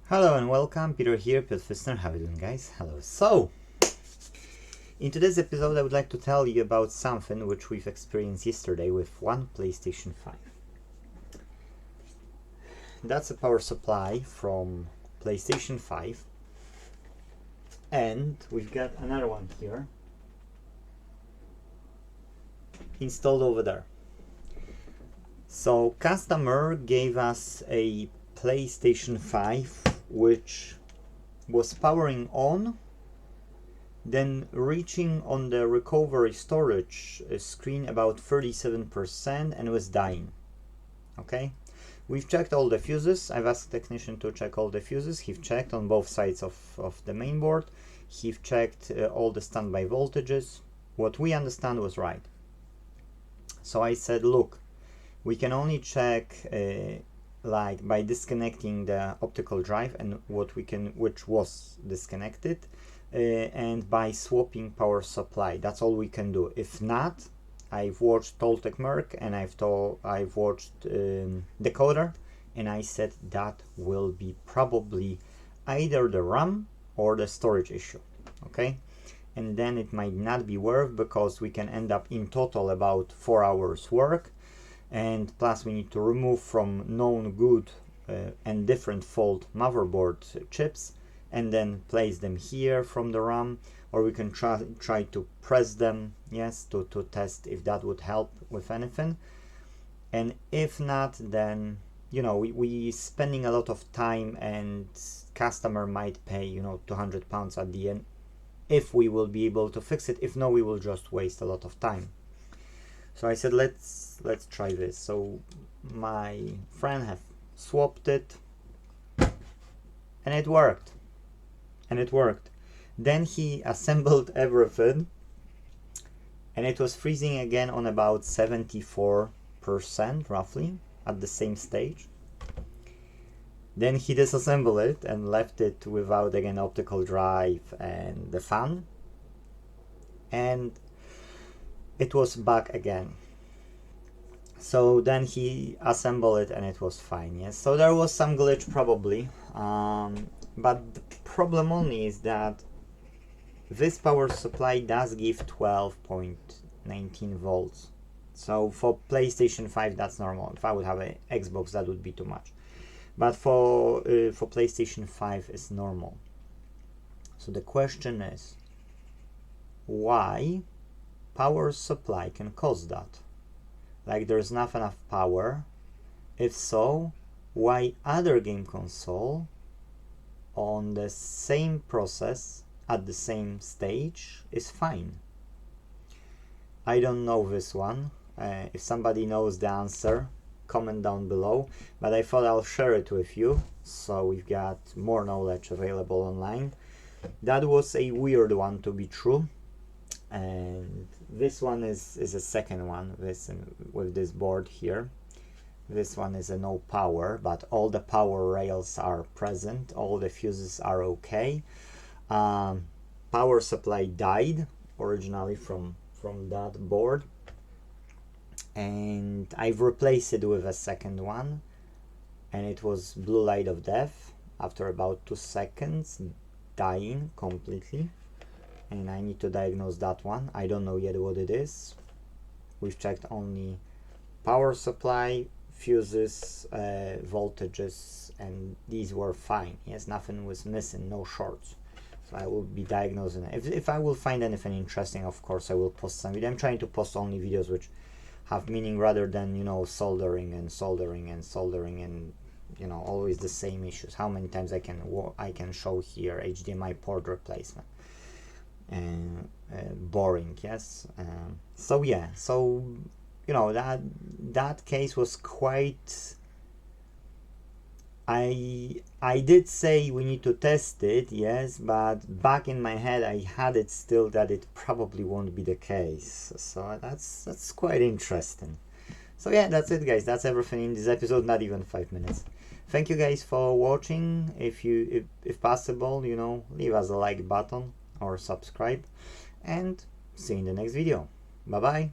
Hello and welcome, Peter here, Piotr Fistner. How are you doing, guys? Hello. So, in today's episode I would like to tell you about something which we've experienced yesterday with one PlayStation 5. That's a power supply from PlayStation 5, and we've got another one here installed over there. So customer gave us a PlayStation 5 which was powering on, then reaching on the recovery storage screen about 37% and was dying. Okay, we've checked all the fuses. I've asked the technician to check all the fuses. He've checked on both sides of the main board. He've checked all the standby voltages. What we understand was right. So I said, look, we can only check like by disconnecting the optical drive and which was disconnected, and by swapping power supply. That's all we can do. If not, I've watched Toltec Merc and I've watched Decoder, and I said that will be probably either the RAM or the storage issue. Okay, and then it might not be worth, because we can end up in total about 4 hours work, and plus we need to remove from known good and different fault motherboard chips and then place them here from the RAM, or we can try to press them, yes, to test if that would help with anything. And if not, then we spending a lot of time, and customer might pay £200 at the end if we will be able to fix it. If no, we will just waste a lot of time. So I said, let's try this. So my friend have swapped it, and it worked. Then he assembled everything, and it was freezing again on about 74% roughly at the same stage. Then he disassembled it and left it without, again, optical drive and the fan, and it was back again. So then he assembled it and it was fine. Yes, so there was some glitch probably, but the problem only is that this power supply does give 12.19 volts. So for PlayStation 5 that's normal. If I would have an Xbox, that would be too much, but for PlayStation 5 it's normal. So the question is, why power supply can cause that? Like, there's not enough power. If so, why other game console on the same process at the same stage is fine? I don't know this one. If somebody knows the answer, comment down below, but I thought I'll share it with you, so we've got more knowledge available online. That was a weird one to be true. And this one is a second one, with this board here. This one is a no power, but all the power rails are present, all the fuses are okay. Power supply died originally from that board, and I've replaced it with a second one, and it was blue light of death after about 2 seconds, dying completely. And I need to diagnose that one. I don't know yet what it is. We've checked only power supply, fuses, voltages, and these were fine. Yes, nothing was missing, no shorts. So I will be diagnosing it. If I will find anything interesting, of course I will post some video. I'm trying to post only videos which have meaning, rather than soldering and always the same issues. How many times I can show here HDMI port replacement. Boring, yes. So yeah, so that case was quite. I did say we need to test it, yes, but back in my head I had it still that it probably won't be the case. So that's quite interesting. So yeah, that's it, guys. That's everything in this episode. Not even 5 minutes. Thank you guys for watching. If possible, leave us a like button or subscribe, and see you in the next video. Bye bye.